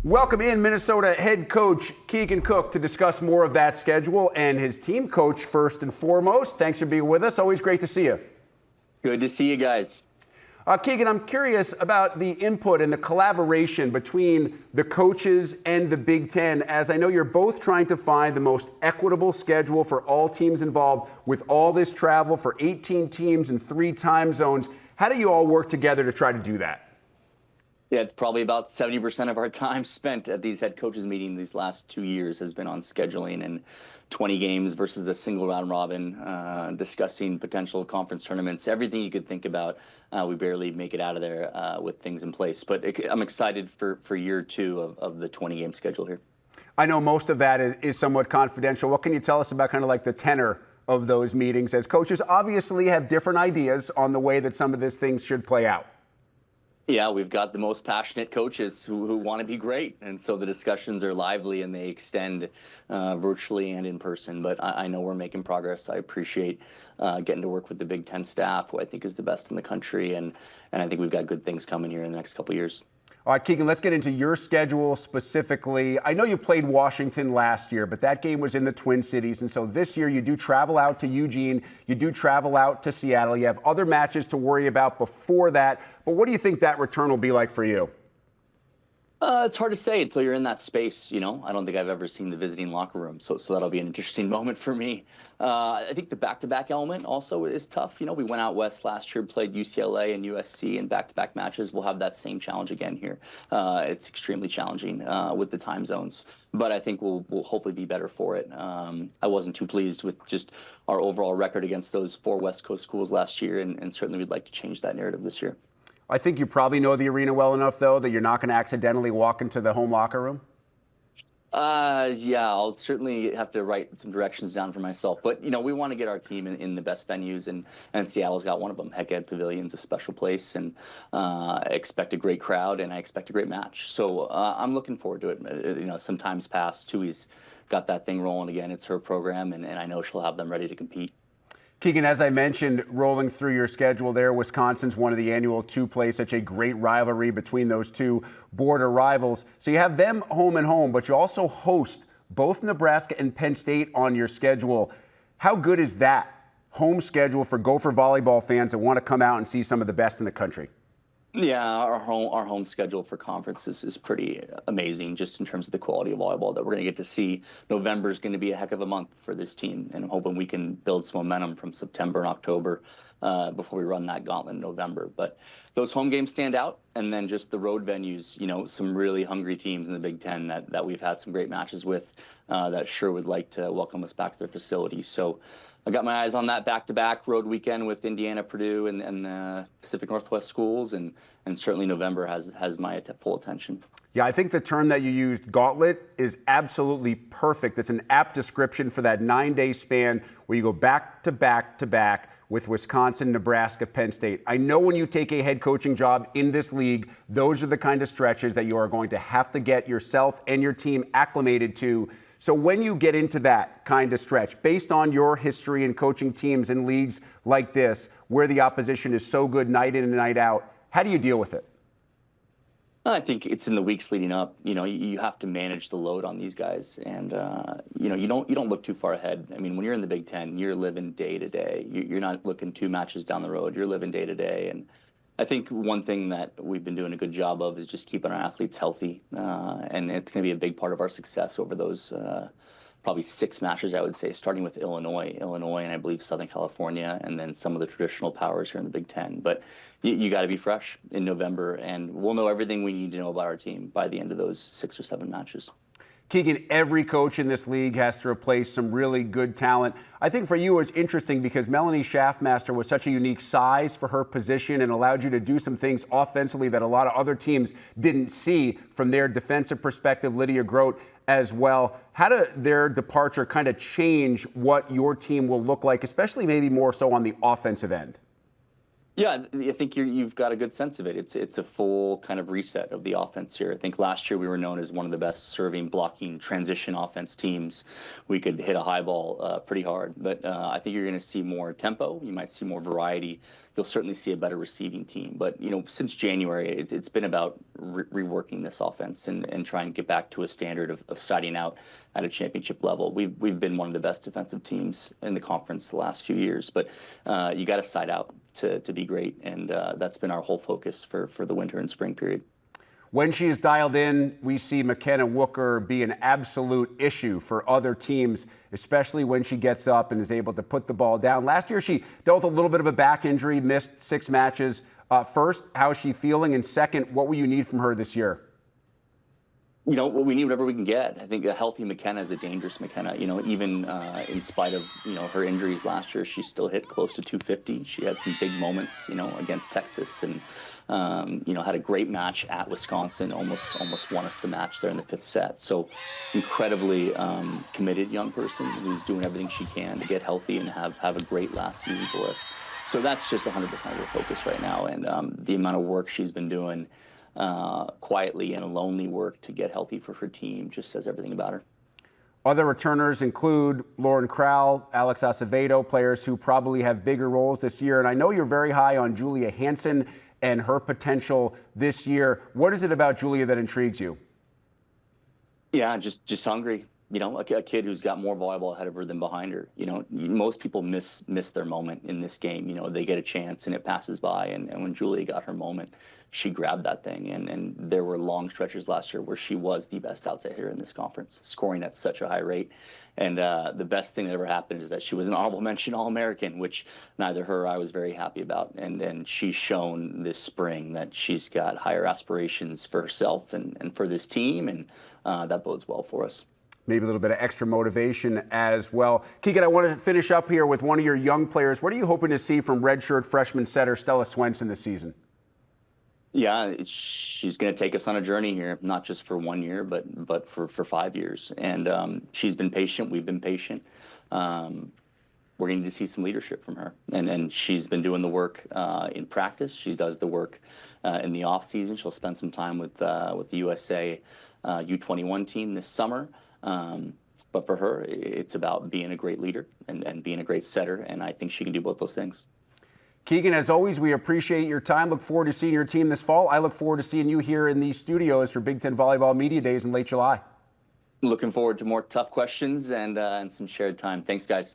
Welcome in Minnesota head coach Keegan Cook to discuss more of that schedule and his team coach first and foremost. Thanks for being with us. Always great to see you. Good to see you guys. Keegan, I'm curious about the input and the collaboration between the coaches and the Big Ten, as I know you're both trying to find the most equitable schedule for all teams involved with all this travel for 18 teams in 3 time zones. How do you all work together to try to do that? Yeah, it's probably about 70% of our time spent at these head coaches meetings these last 2 years has been on scheduling and 20 games versus a single round robin, discussing potential conference tournaments, everything you could think about. We barely make it out of there with things in place. But I'm excited for year 2 of the 20-game schedule here. I know most of that is somewhat confidential. What can you tell us about kind of like the tenor of those meetings, as coaches obviously have different ideas on the way that some of these things should play out? Yeah, we've got the most passionate coaches who want to be great. And so the discussions are lively and they extend virtually and in person. But I know we're making progress. I appreciate getting to work with the Big Ten staff, who I think is the best in the country. And I think we've got good things coming here in the next couple of years. All right, Keegan, let's get into your schedule specifically. I know you played Washington last year, but that game was in the Twin Cities. And so this year you do travel out to Eugene. You do travel out to Seattle. You have other matches to worry about before that. But what do you think that return will be like for you? It's hard to say until you're in that space, you know. I don't think I've ever seen the visiting locker room, so that'll be an interesting moment for me. I think the back-to-back element also is tough. You know, we went out west last year, played UCLA and USC in back-to-back matches. We'll have that same challenge again here. It's extremely challenging with the time zones, but I think we'll hopefully be better for it. I wasn't too pleased with just our overall record against those 4 West Coast schools last year, and certainly we'd like to change that narrative this year. I think you probably know the arena well enough, though, that you're not going to accidentally walk into the home locker room. Yeah, I'll certainly have to write some directions down for myself. But, you know, we want to get our team in the best venues, and Seattle's got one of them. Heck, Ed Pavilion's a special place, and I expect a great crowd, and I expect a great match. So I'm looking forward to it. You know, some time's passed. Tui's got that thing rolling again. It's her program, and I know she'll have them ready to compete. Keegan, as I mentioned, rolling through your schedule there, Wisconsin's one of the annual 2 plays, such a great rivalry between those 2 border rivals. So you have them home and home, but you also host both Nebraska and Penn State on your schedule. How good is that home schedule for Gopher volleyball fans that want to come out and see some of the best in the country? Yeah, our home schedule for conferences is pretty amazing, just in terms of the quality of volleyball that we're going to get to see. November is going to be a heck of a month for this team, and I'm hoping we can build some momentum from September and October before we run that gauntlet in November. But those home games stand out, and then just the road venues, you know, some really hungry teams in the Big Ten that we've had some great matches with that sure would like to welcome us back to their facilities. So I got my eyes on that back-to-back road weekend with Indiana, Purdue, and Pacific Northwest schools, and certainly November has my full attention. Yeah, I think the term that you used, gauntlet, is absolutely perfect. It's an apt description for that 9-day span where you go back to back to back with Wisconsin, Nebraska, Penn State. I know when you take a head coaching job in this league, those are the kind of stretches that you are going to have to get yourself and your team acclimated to. So when you get into that kind of stretch, based on your history in coaching teams in leagues like this, where the opposition is so good night in and night out, how do you deal with it? I think it's in the weeks leading up. You know, you have to manage the load on these guys, and you know, you don't look too far ahead. I mean, when you're in the Big Ten, you're living day to day. You're not looking 2 matches down the road. You're living day to day, and I think one thing that we've been doing a good job of is just keeping our athletes healthy, and it's going to be a big part of our success over those probably 6 matches, I would say, starting with Illinois, and I believe Southern California, and then some of the traditional powers here in the Big Ten. But you got to be fresh in November, and we'll know everything we need to know about our team by the end of those 6 or 7 matches. Keegan, every coach in this league has to replace some really good talent. I think for you it's interesting because Melanie Schaffmaster was such a unique size for her position and allowed you to do some things offensively that a lot of other teams didn't see from their defensive perspective. Lydia Grote as well. How did their departure kind of change what your team will look like, especially maybe more so on the offensive end? Yeah, I think you've got a good sense of it. It's a full kind of reset of the offense here. I think last year we were known as one of the best serving, blocking, transition offense teams. We could hit a high ball pretty hard, but I think you're going to see more tempo. You might see more variety. You'll certainly see a better receiving team. But since January, it's been about reworking this offense and trying to get back to a standard of siding out at a championship level. We've been one of the best defensive teams in the conference the last few years, but you got to side out to be great, and that's been our whole focus for the winter and spring period. When she is dialed in, we see McKenna Wooker be an absolute issue for other teams, especially when she gets up and is able to put the ball down. Last year, she dealt with a little bit of a back injury, missed 6 matches. First, how is she feeling? And second, what will you need from her this year? We need whatever we can get. I think a healthy McKenna is a dangerous McKenna. Even in spite of her injuries last year, she still hit close to 250. She had some big moments, against Texas, and had a great match at Wisconsin. Almost won us the match there in the 5th set. So incredibly committed young person who's doing everything she can to get healthy and have a great last season for us. So that's just 100% of her focus right now, and the amount of work she's been doing. Quietly and lonely work to get healthy for her team just says everything about her. Other returners include Lauren Crowell, Alex Acevedo, players who probably have bigger roles this year. And I know you're very high on Julia Hansen and her potential this year. What is it about Julia that intrigues you? Yeah, just hungry. A kid who's got more volleyball ahead of her than behind her. Most people miss their moment in this game. They get a chance and it passes by. And when Julia got her moment, she grabbed that thing. And there were long stretches last year where she was the best outside hitter in this conference, scoring at such a high rate. And the best thing that ever happened is that she was an honorable mention All-American, which neither her or I was very happy about. And she's shown this spring that she's got higher aspirations for herself and for this team. And that bodes well for us. Maybe a little bit of extra motivation as well. Keegan, I want to finish up here with one of your young players. What are you hoping to see from redshirt freshman setter Stella Swenson this season? Yeah, she's going to take us on a journey here, not just for 1 year, but for 5 years. And she's been patient. We've been patient. We're going to need to see some leadership from her. And she's been doing the work in practice. She does the work in the off season. She'll spend some time with the USA U21 team this summer. But for her, it's about being a great leader and being a great setter, and I think she can do both those things. Keegan, as always, we appreciate your time. Look forward to seeing your team this fall. I look forward to seeing you here in these studios for Big Ten Volleyball Media Days in late July. Looking forward to more tough questions and some shared time. Thanks, guys.